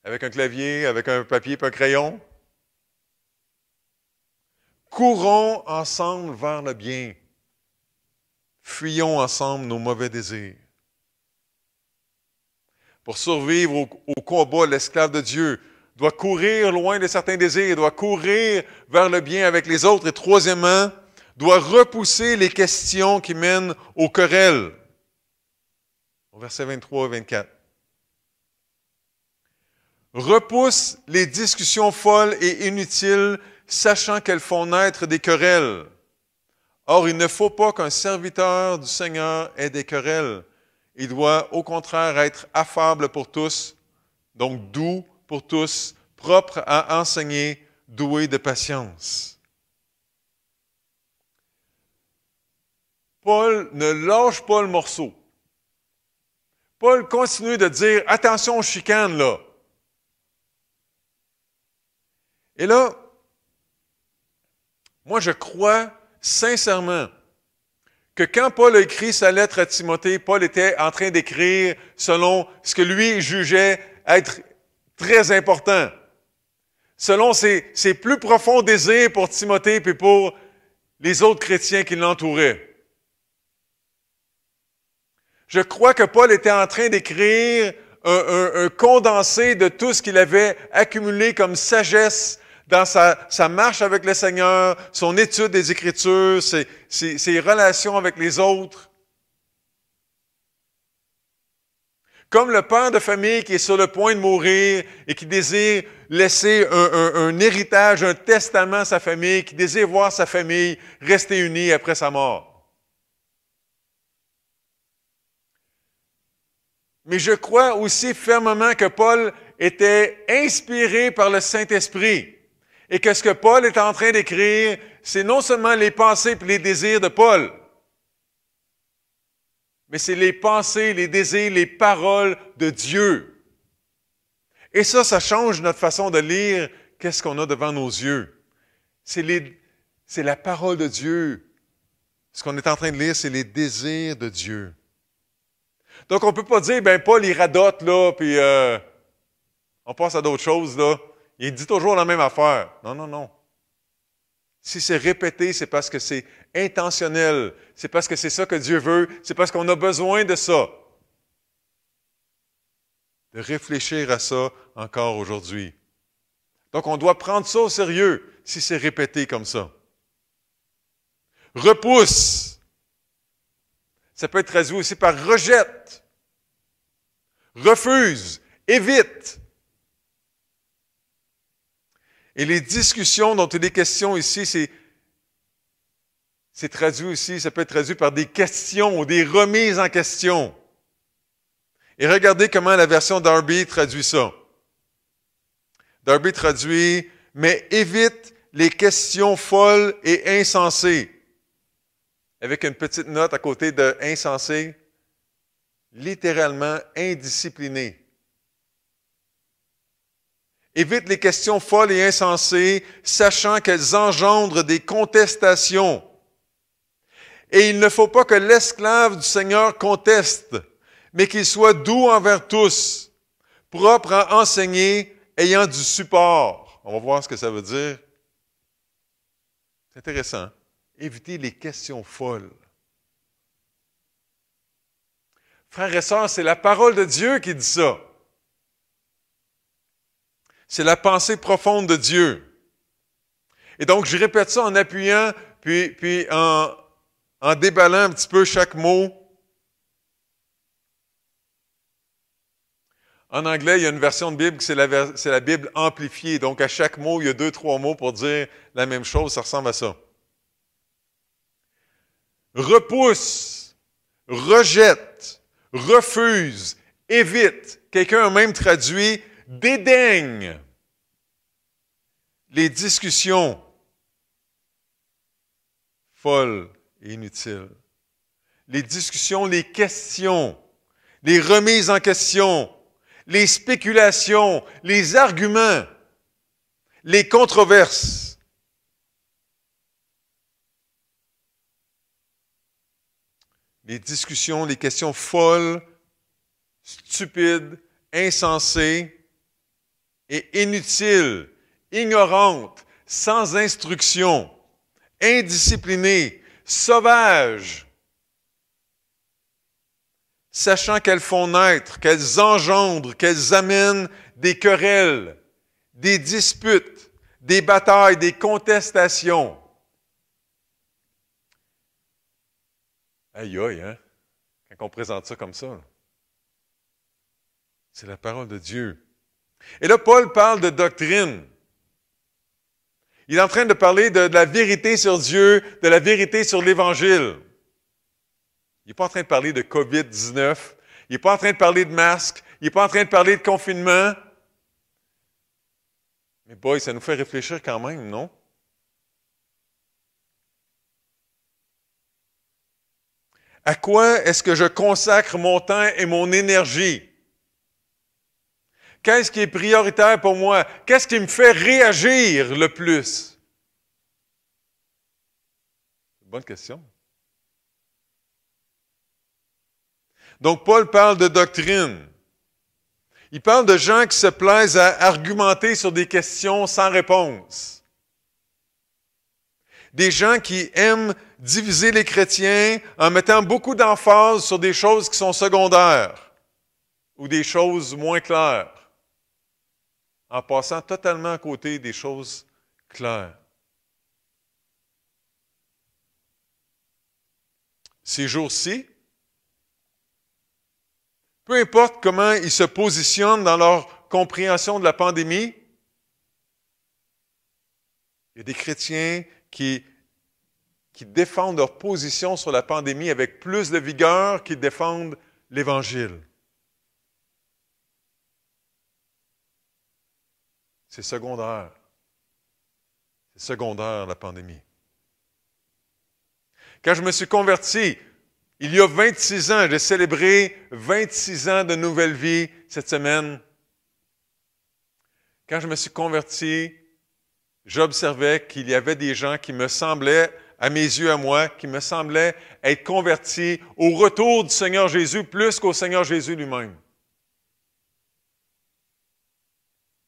Avec un clavier, avec un papier et un crayon. Courons ensemble vers le bien. Fuyons ensemble nos mauvais désirs. Pour survivre au combat, l'esclave de Dieu doit courir loin de certains désirs, doit courir vers le bien avec les autres. Et troisièmement, doit repousser les questions qui mènent aux querelles. Au verset 23 et 24. Repousse les discussions folles et inutiles, sachant qu'elles font naître des querelles. Or, il ne faut pas qu'un serviteur du Seigneur ait des querelles. Il doit au contraire être affable pour tous, donc doux pour tous, propre à enseigner, doué de patience. Paul ne lâche pas le morceau. Paul continue de dire, attention aux chicanes, là. Et là, moi je crois sincèrement que quand Paul a écrit sa lettre à Timothée, Paul était en train d'écrire selon ce que lui jugeait être très important, selon ses plus profonds désirs pour Timothée et pour les autres chrétiens qui l'entouraient. Je crois que Paul était en train d'écrire un condensé de tout ce qu'il avait accumulé comme sagesse dans sa marche avec le Seigneur, son étude des Écritures, ses relations avec les autres. Comme le père de famille qui est sur le point de mourir et qui désire laisser un héritage, un testament à sa famille, qui désire voir sa famille rester unie après sa mort. Mais je crois aussi fermement que Paul était inspiré par le Saint-Esprit et que ce que Paul est en train d'écrire, c'est non seulement les pensées et les désirs de Paul, mais c'est les pensées, les désirs, les paroles de Dieu. Et ça change notre façon de lire qu'est-ce qu'on a devant nos yeux. C'est la parole de Dieu. Ce qu'on est en train de lire, c'est les désirs de Dieu. Donc, on ne peut pas dire, Paul, il radote, là, puis on passe à d'autres choses, là. Il dit toujours la même affaire. Non, non, non. Si c'est répété, c'est parce que c'est intentionnel. C'est parce que c'est ça que Dieu veut. C'est parce qu'on a besoin de ça. De réfléchir à ça encore aujourd'hui. Donc, on doit prendre ça au sérieux si c'est répété comme ça. Repousse. Ça peut être traduit aussi par rejette, refuse, évite. Et les discussions dont il est question ici, c'est traduit aussi, ça peut être traduit par des questions ou des remises en question. Et regardez comment la version Darby traduit ça. Darby traduit, mais évite les questions folles et insensées. Avec une petite note à côté de insensé, littéralement indiscipliné. Évite les questions folles et insensées, sachant qu'elles engendrent des contestations. Et il ne faut pas que l'esclave du Seigneur conteste, mais qu'il soit doux envers tous, propre à enseigner, ayant du support. On va voir ce que ça veut dire. C'est intéressant. Éviter les questions folles. Frères et sœurs, c'est la parole de Dieu qui dit ça. C'est la pensée profonde de Dieu. Et donc, je répète ça en appuyant, puis en déballant un petit peu chaque mot. En anglais, il y a une version de Bible, c'est la Bible amplifiée. Donc, à chaque mot, il y a 2-3 mots pour dire la même chose. Ça ressemble à ça. Repousse, rejette, refuse, évite. Quelqu'un a même traduit dédaigne. Les discussions folles et inutiles. Les discussions, les questions, les remises en question, les spéculations, les arguments, les controverses. Les discussions, les questions folles, stupides, insensées et inutiles, ignorantes, sans instruction, indisciplinées, sauvages, sachant qu'elles font naître, qu'elles engendrent, qu'elles amènent des querelles, des disputes, des batailles, des contestations. Aïe, aïe, hein? Quand on présente ça comme ça. C'est la parole de Dieu. Et là, Paul parle de doctrine. Il est en train de parler de la vérité sur Dieu, de la vérité sur l'Évangile. Il n'est pas en train de parler de COVID-19. Il n'est pas en train de parler de masques. Il n'est pas en train de parler de confinement. Mais boy, ça nous fait réfléchir quand même, non? À quoi est-ce que je consacre mon temps et mon énergie? Qu'est-ce qui est prioritaire pour moi? Qu'est-ce qui me fait réagir le plus? Bonne question. Donc, Paul parle de doctrine. Il parle de gens qui se plaisent à argumenter sur des questions sans réponse. Des gens qui aiment diviser les chrétiens en mettant beaucoup d'emphase sur des choses qui sont secondaires ou des choses moins claires, en passant totalement à côté des choses claires. Ces jours-ci, peu importe comment ils se positionnent dans leur compréhension de la pandémie, il y a des chrétiens qui défendent leur position sur la pandémie avec plus de vigueur qu'ils défendent l'Évangile. C'est secondaire. C'est secondaire, la pandémie. Quand je me suis converti, il y a 26 ans, j'ai célébré 26 ans de nouvelle vie cette semaine. Quand je me suis converti, j'observais qu'il y avait des gens qui me semblaient, à mes yeux à moi, qui me semblaient être convertis au retour du Seigneur Jésus plus qu'au Seigneur Jésus lui-même.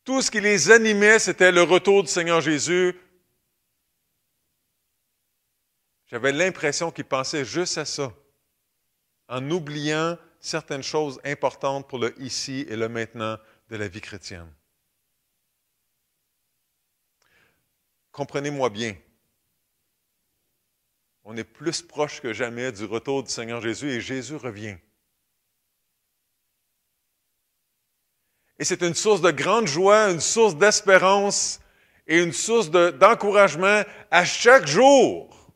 Tout ce qui les animait, c'était le retour du Seigneur Jésus. J'avais l'impression qu'ils pensaient juste à ça, en oubliant certaines choses importantes pour le ici et le maintenant de la vie chrétienne. Comprenez-moi bien, on est plus proche que jamais du retour du Seigneur Jésus et Jésus revient. Et c'est une source de grande joie, une source d'espérance et une source d'encouragement à chaque jour.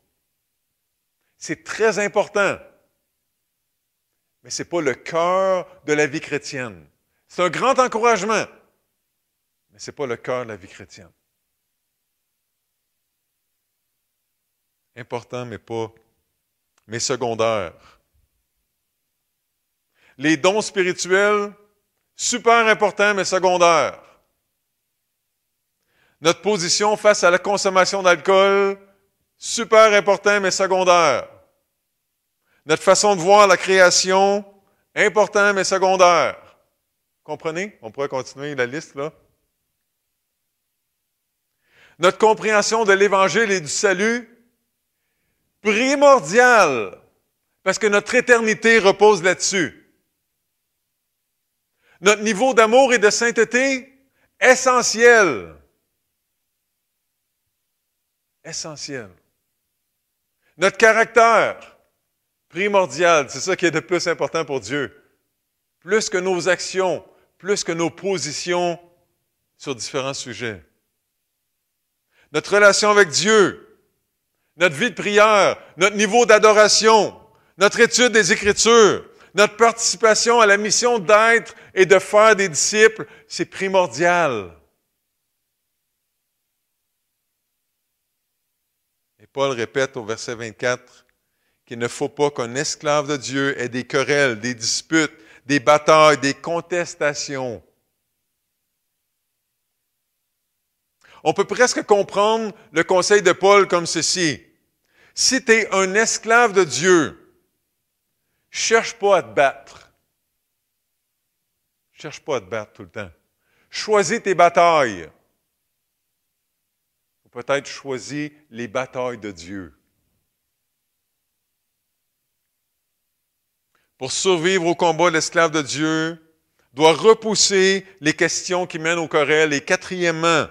C'est très important. Mais ce n'est pas le cœur de la vie chrétienne. C'est un grand encouragement, mais ce n'est pas le cœur de la vie chrétienne. Important, mais secondaire. Les dons spirituels, super important, mais secondaire. Notre position face à la consommation d'alcool, super important, mais secondaire. Notre façon de voir la création, important, mais secondaire. Comprenez? On pourrait continuer la liste, là. Notre compréhension de l'Évangile et du salut, primordial, parce que notre éternité repose là-dessus. Notre niveau d'amour et de sainteté, essentiel. Essentiel. Notre caractère, primordial. C'est ça qui est de plus important pour Dieu. Plus que nos actions, plus que nos positions sur différents sujets. Notre relation avec Dieu, notre vie de prière, notre niveau d'adoration, notre étude des Écritures, notre participation à la mission d'être et de faire des disciples, c'est primordial. Et Paul répète au verset 24 qu'il ne faut pas qu'un esclave de Dieu ait des querelles, des disputes, des batailles, des contestations. On peut presque comprendre le conseil de Paul comme ceci. Si tu es un esclave de Dieu, cherche pas à te battre. Cherche pas à te battre tout le temps. Choisis tes batailles. Ou peut-être choisis les batailles de Dieu. Pour survivre au combat, l'esclave de Dieu doit repousser les questions qui mènent aux querelles. Et quatrièmement,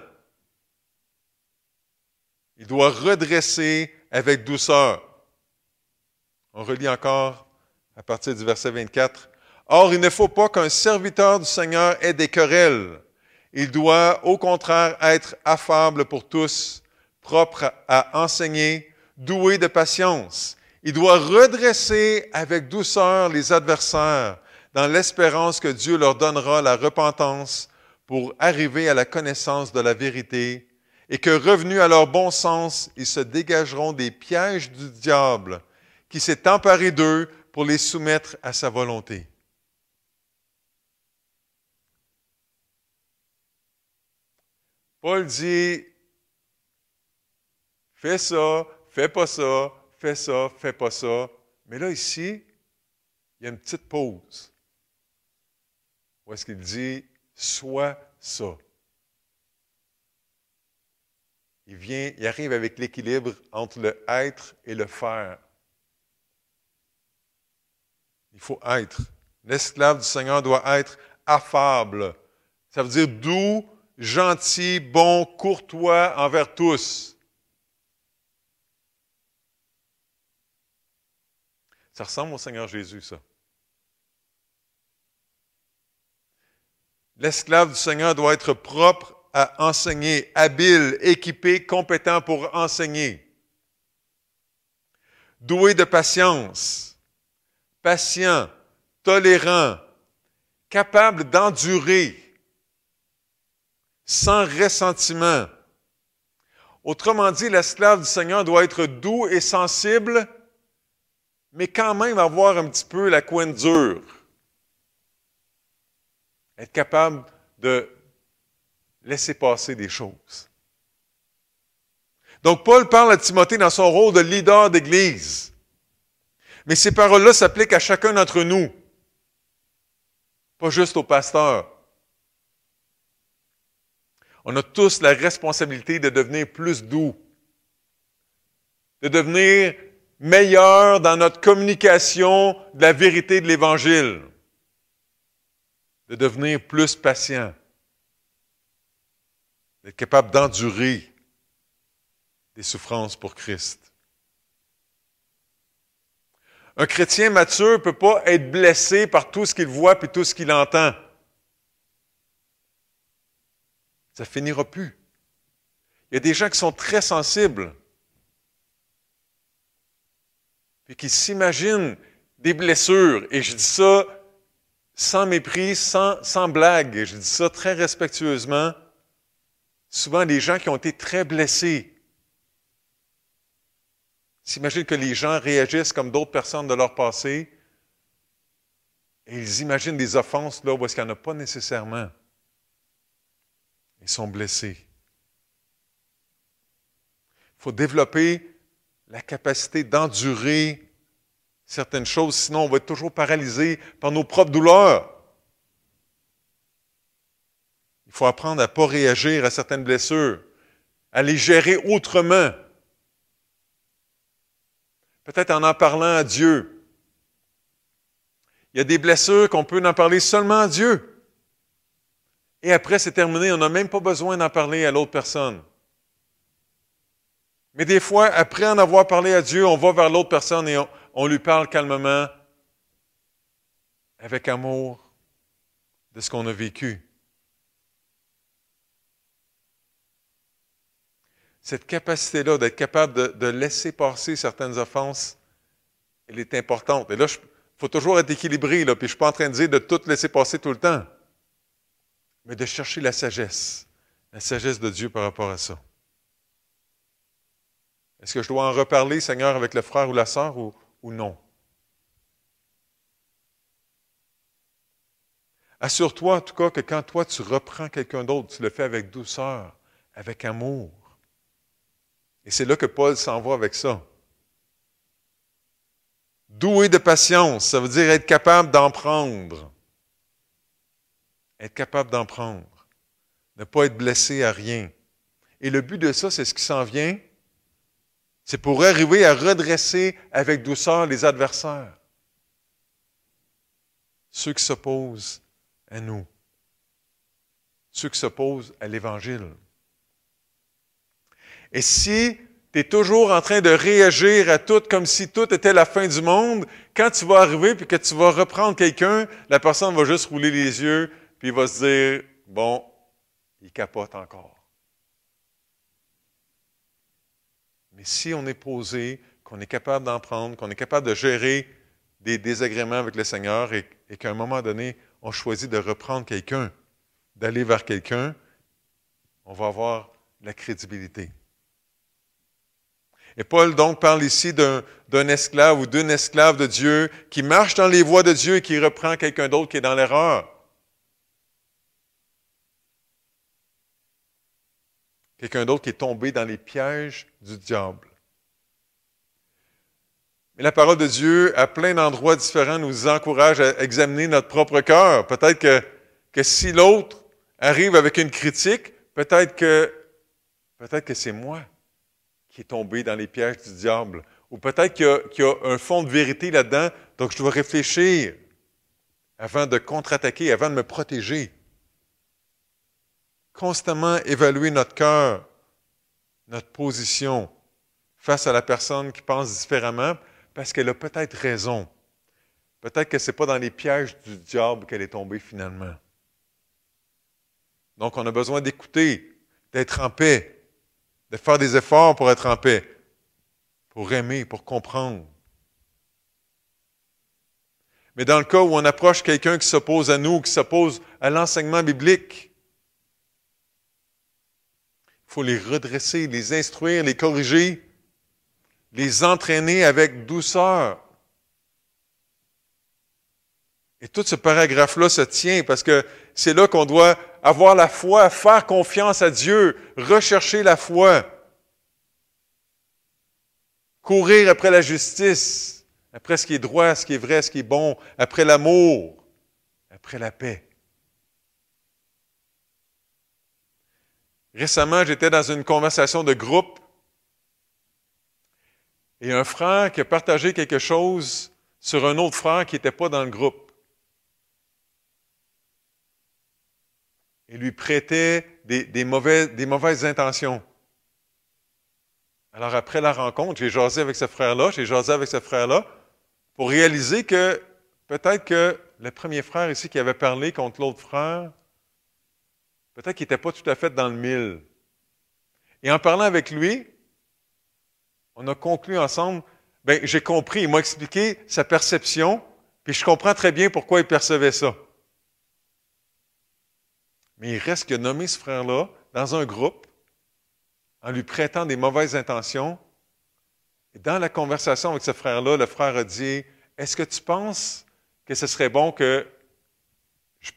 il doit redresser avec douceur. On relit encore à partir du verset 24. « Or, il ne faut pas qu'un serviteur du Seigneur ait des querelles. Il doit, au contraire, être affable pour tous, propre à enseigner, doué de patience. Il doit redresser avec douceur les adversaires, dans l'espérance que Dieu leur donnera la repentance pour arriver à la connaissance de la vérité, et que, revenus à leur bon sens, ils se dégageront des pièges du diable qui s'est emparé d'eux pour les soumettre à sa volonté. Paul dit, fais ça, fais pas ça, fais ça, fais pas ça. Mais là, ici, il y a une petite pause. Où est-ce qu'il dit, sois ça. Il arrive avec l'équilibre entre le être et le faire. Il faut être. L'esclave du Seigneur doit être affable. Ça veut dire doux, gentil, bon, courtois envers tous. Ça ressemble au Seigneur Jésus, ça. L'esclave du Seigneur doit être propre à enseigner, habile, équipé, compétent pour enseigner. Doué de patience, patient, tolérant, capable d'endurer, sans ressentiment. Autrement dit, l'esclave du Seigneur doit être doux et sensible, mais quand même avoir un petit peu la couenne dure. Être capable de laisser passer des choses. Donc, Paul parle à Timothée dans son rôle de leader d'Église. Mais ces paroles-là s'appliquent à chacun d'entre nous, pas juste au pasteur. On a tous la responsabilité de devenir plus doux, de devenir meilleur dans notre communication de la vérité de l'Évangile, de devenir plus patient, d'être capable d'endurer des souffrances pour Christ. Un chrétien mature ne peut pas être blessé par tout ce qu'il voit et tout ce qu'il entend. Ça ne finira plus. Il y a des gens qui sont très sensibles et qui s'imaginent des blessures. Et je dis ça sans mépris, sans blague. Je dis ça très respectueusement. Souvent, des gens qui ont été très blessés s'imaginent que les gens réagissent comme d'autres personnes de leur passé et ils imaginent des offenses là où est-ce qu'il n'y en a pas nécessairement. Ils sont blessés. Il faut développer la capacité d'endurer certaines choses, sinon on va être toujours paralysé par nos propres douleurs. Il faut apprendre à ne pas réagir à certaines blessures, à les gérer autrement. Peut-être en parlant à Dieu. Il y a des blessures qu'on peut en parler seulement à Dieu. Et après, c'est terminé, on n'a même pas besoin d'en parler à l'autre personne. Mais des fois, après en avoir parlé à Dieu, on va vers l'autre personne et on lui parle calmement, avec amour, de ce qu'on a vécu. Cette capacité-là d'être capable de laisser passer certaines offenses, elle est importante. Et là, il faut toujours être équilibré, là, puis je ne suis pas en train de dire de tout laisser passer tout le temps, mais de chercher la sagesse de Dieu par rapport à ça. Est-ce que je dois en reparler, Seigneur, avec le frère ou la sœur ou non? Assure-toi, en tout cas, que quand toi, tu reprends quelqu'un d'autre, tu le fais avec douceur, avec amour. Et c'est là que Paul s'en va avec ça. Doué de patience, ça veut dire être capable d'en prendre. Être capable d'en prendre. Ne pas être blessé à rien. Et le but de ça, c'est ce qui s'en vient. C'est pour arriver à redresser avec douceur les adversaires. Ceux qui s'opposent à nous. Ceux qui s'opposent à l'Évangile. Et si tu es toujours en train de réagir à tout comme si tout était la fin du monde, quand tu vas arriver et que tu vas reprendre quelqu'un, la personne va juste rouler les yeux puis il va se dire, bon, il capote encore. Mais si on est posé, qu'on est capable d'en prendre, qu'on est capable de gérer des désagréments avec le Seigneur et qu'à un moment donné, on choisit de reprendre quelqu'un, d'aller vers quelqu'un, on va avoir la crédibilité. Et Paul donc parle ici d'un esclave ou d'une esclave de Dieu qui marche dans les voies de Dieu et qui reprend quelqu'un d'autre qui est dans l'erreur. Quelqu'un d'autre qui est tombé dans les pièges du diable. Mais la parole de Dieu, à plein d'endroits différents, nous encourage à examiner notre propre cœur. Peut-être que si l'autre arrive avec une critique, peut-être que c'est moi qui est tombé dans les pièges du diable. Ou peut-être qu'il y a un fond de vérité là-dedans, donc je dois réfléchir avant de contre-attaquer, avant de me protéger. Constamment évaluer notre cœur, notre position face à la personne qui pense différemment, parce qu'elle a peut-être raison. Peut-être que ce n'est pas dans les pièges du diable qu'elle est tombée finalement. Donc, on a besoin d'écouter, d'être en paix, de faire des efforts pour être en paix, pour aimer, pour comprendre. Mais dans le cas où on approche quelqu'un qui s'oppose à nous, qui s'oppose à l'enseignement biblique, il faut les redresser, les instruire, les corriger, les entraîner avec douceur. Et tout ce paragraphe-là se tient parce que c'est là qu'on doit avoir la foi, faire confiance à Dieu, rechercher la foi, courir après la justice, après ce qui est droit, ce qui est vrai, ce qui est bon, après l'amour, après la paix. Récemment, j'étais dans une conversation de groupe et un frère qui a partagé quelque chose sur un autre frère qui n'était pas dans le groupe. Il lui prêtait des mauvaises intentions. Alors après la rencontre, j'ai jasé avec ce frère-là, pour réaliser que peut-être que le premier frère ici qui avait parlé contre l'autre frère, peut-être qu'il n'était pas tout à fait dans le mille. Et en parlant avec lui, on a conclu ensemble, j'ai compris, il m'a expliqué sa perception, puis je comprends très bien pourquoi il percevait ça. Mais il reste qu'il a nommé ce frère-là dans un groupe, en lui prêtant des mauvaises intentions. Et dans la conversation avec ce frère-là, le frère a dit, « Est-ce que tu penses que ce serait bon que je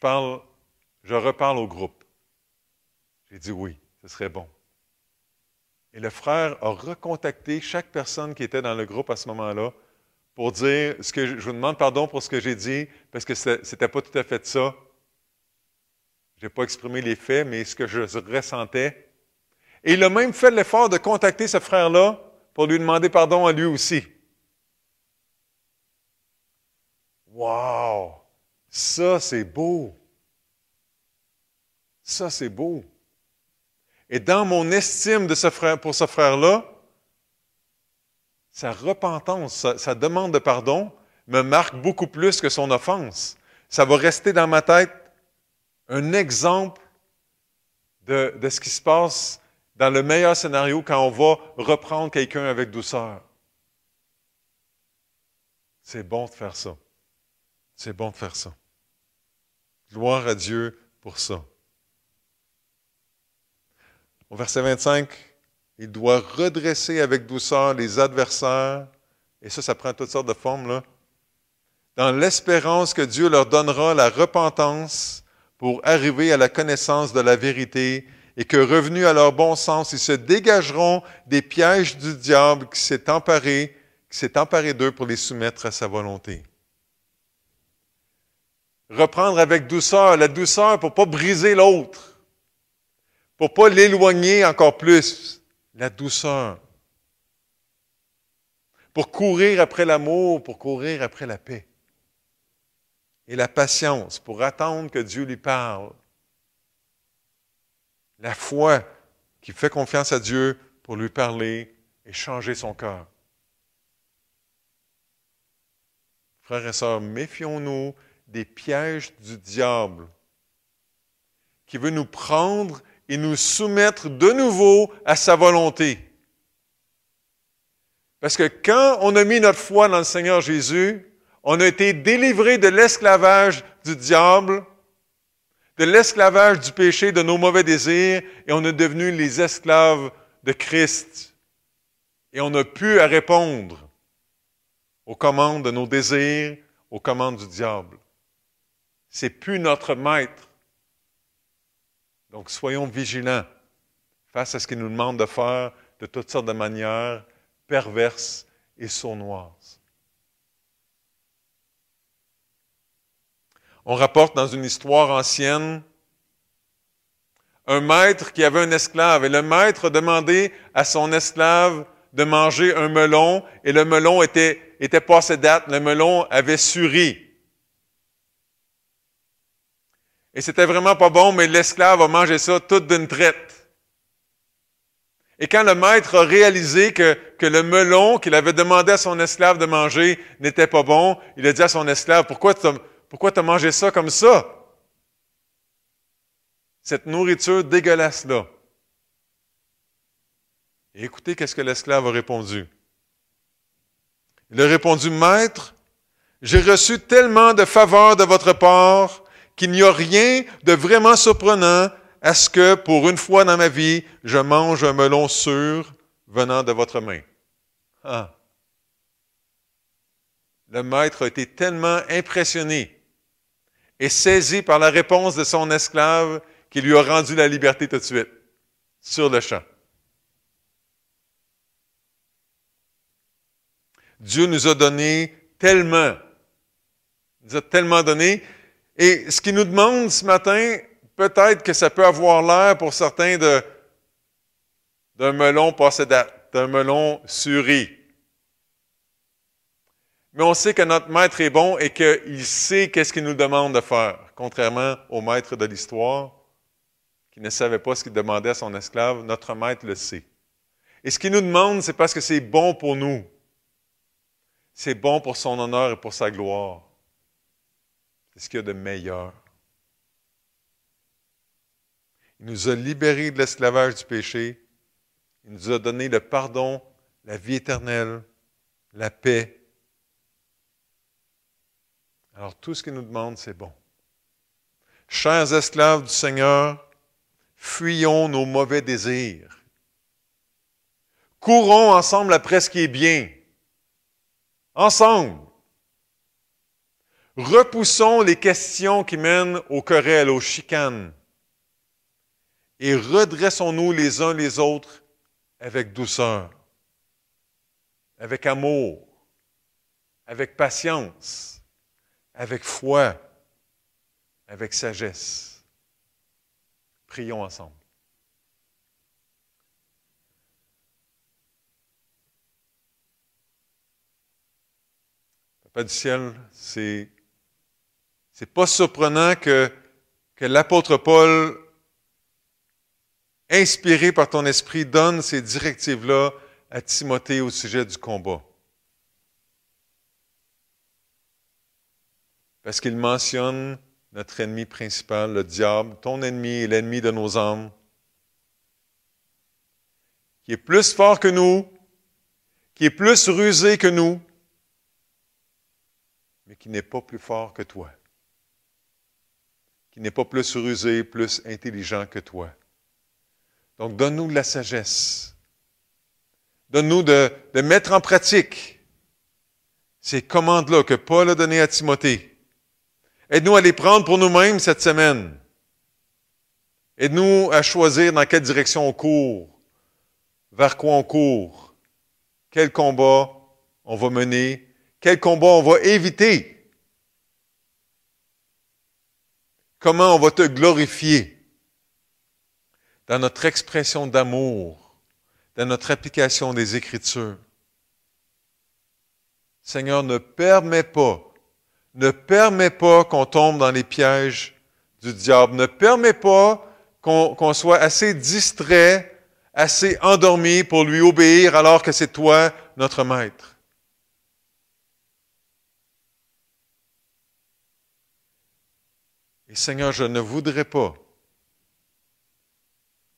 reparle au groupe? » J'ai dit oui, ce serait bon. Et le frère a recontacté chaque personne qui était dans le groupe à ce moment-là pour dire, je vous demande pardon pour ce que j'ai dit, parce que ce n'était pas tout à fait ça. Je n'ai pas exprimé les faits, mais ce que je ressentais. Et il a même fait l'effort de contacter ce frère-là pour lui demander pardon à lui aussi. Wow! Ça, c'est beau! Ça, c'est beau! Et dans mon estime de pour ce frère-là, sa repentance, sa demande de pardon me marque beaucoup plus que son offense. Ça va rester dans ma tête un exemple de ce qui se passe dans le meilleur scénario quand on va reprendre quelqu'un avec douceur. C'est bon de faire ça. C'est bon de faire ça. Gloire à Dieu pour ça. Au verset 25, il doit redresser avec douceur les adversaires, et ça prend toutes sortes de formes, là, dans l'espérance que Dieu leur donnera la repentance pour arriver à la connaissance de la vérité et que, revenus à leur bon sens, ils se dégageront des pièges du diable qui s'est emparé d'eux pour les soumettre à sa volonté. Reprendre avec douceur, la douceur pour ne pas briser l'autre, pour ne pas l'éloigner encore plus, la douceur. Pour courir après l'amour, pour courir après la paix. Et la patience, pour attendre que Dieu lui parle. La foi qui fait confiance à Dieu pour lui parler et changer son cœur. Frères et sœurs, méfions-nous des pièges du diable qui veut nous prendre et nous soumettre de nouveau à sa volonté. Parce que quand on a mis notre foi dans le Seigneur Jésus, on a été délivré de l'esclavage du diable, de l'esclavage du péché, de nos mauvais désirs, et on est devenu les esclaves de Christ. Et on n'a plus à répondre aux commandes de nos désirs, aux commandes du diable. C'est plus notre maître. Donc, soyons vigilants face à ce qu'il nous demande de faire de toutes sortes de manières perverses et sournoises. On rapporte dans une histoire ancienne un maître qui avait un esclave, et le maître a demandé à son esclave de manger un melon, et le melon était passé date, le melon avait suri. Et c'était vraiment pas bon, mais l'esclave a mangé ça toute d'une traite. Et quand le maître a réalisé que le melon qu'il avait demandé à son esclave de manger n'était pas bon, il a dit à son esclave, pourquoi tu as mangé ça comme ça? Cette nourriture dégueulasse-là. Et écoutez qu'est-ce que l'esclave a répondu. Il a répondu, Maître, j'ai reçu tellement de faveurs de votre part qu'il n'y a rien de vraiment surprenant à ce que, pour une fois dans ma vie, je mange un melon sûr venant de votre main. Ah. Le maître a été tellement impressionné et saisi par la réponse de son esclave qu'il lui a rendu la liberté tout de suite, sur le champ. Dieu nous a donné tellement. Il nous a tellement donné. Et ce qu'il nous demande ce matin, peut-être que ça peut avoir l'air pour certains d'un melon passé date, d'un melon suri. Mais on sait que notre maître est bon et qu'il sait qu'est-ce qu'il nous demande de faire, contrairement au maître de l'histoire, qui ne savait pas ce qu'il demandait à son esclave. Notre maître le sait. Et ce qu'il nous demande, c'est parce que c'est bon pour nous. C'est bon pour son honneur et pour sa gloire. C'est ce qu'il y a de meilleur. Il nous a libérés de l'esclavage du péché. Il nous a donné le pardon, la vie éternelle, la paix. Alors tout ce qu'il nous demande, c'est bon. Chers esclaves du Seigneur, fuyons nos mauvais désirs. Courons ensemble après ce qui est bien. Ensemble. Repoussons les questions qui mènent aux querelles, aux chicanes. Et redressons-nous les uns les autres avec douceur, avec amour, avec patience, avec foi, avec sagesse. Prions ensemble. Papa du ciel, c'est pas surprenant que l'apôtre Paul, inspiré par ton esprit, donne ces directives-là à Timothée au sujet du combat. Parce qu'il mentionne notre ennemi principal, le diable, ton ennemi et l'ennemi de nos âmes, qui est plus fort que nous, qui est plus rusé que nous, mais qui n'est pas plus fort que toi, qui n'est pas plus rusé, plus intelligent que toi. Donc, donne-nous de la sagesse. Donne-nous de mettre en pratique ces commandes-là que Paul a données à Timothée. Aide-nous à les prendre pour nous-mêmes cette semaine. Aide-nous à choisir dans quelle direction on court, vers quoi on court, quel combat on va mener, quel combat on va éviter, comment on va te glorifier dans notre expression d'amour, dans notre application des Écritures. Seigneur, ne permets pas qu'on tombe dans les pièges du diable. Ne permets pas qu'on soit assez distrait, assez endormi pour lui obéir alors que c'est toi, notre maître. Et Seigneur, je ne voudrais pas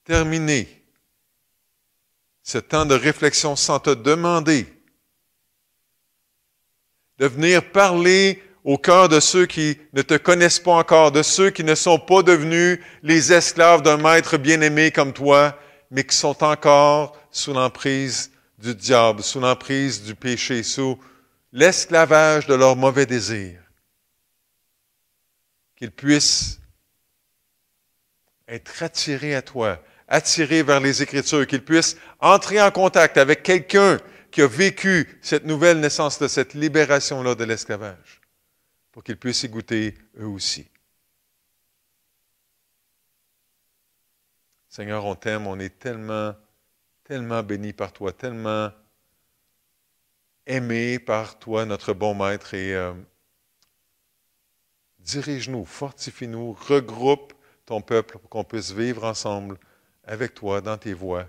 terminer ce temps de réflexion sans te demander de venir parler au cœur de ceux qui ne te connaissent pas encore, de ceux qui ne sont pas devenus les esclaves d'un maître bien-aimé comme toi, mais qui sont encore sous l'emprise du diable, sous l'emprise du péché, sous l'esclavage de leurs mauvais désirs. Qu'ils puissent être attirés à toi, attirés vers les Écritures, qu'ils puissent entrer en contact avec quelqu'un qui a vécu cette nouvelle naissance-là, cette libération-là de l'esclavage, pour qu'ils puissent y goûter eux aussi. Seigneur, on t'aime, on est tellement, tellement bénis par toi, tellement aimés par toi, notre bon Maître, et dirige-nous, fortifie-nous, regroupe ton peuple pour qu'on puisse vivre ensemble avec toi dans tes voies,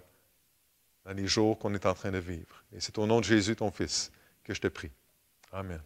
dans les jours qu'on est en train de vivre. Et c'est au nom de Jésus, ton Fils, que je te prie. Amen.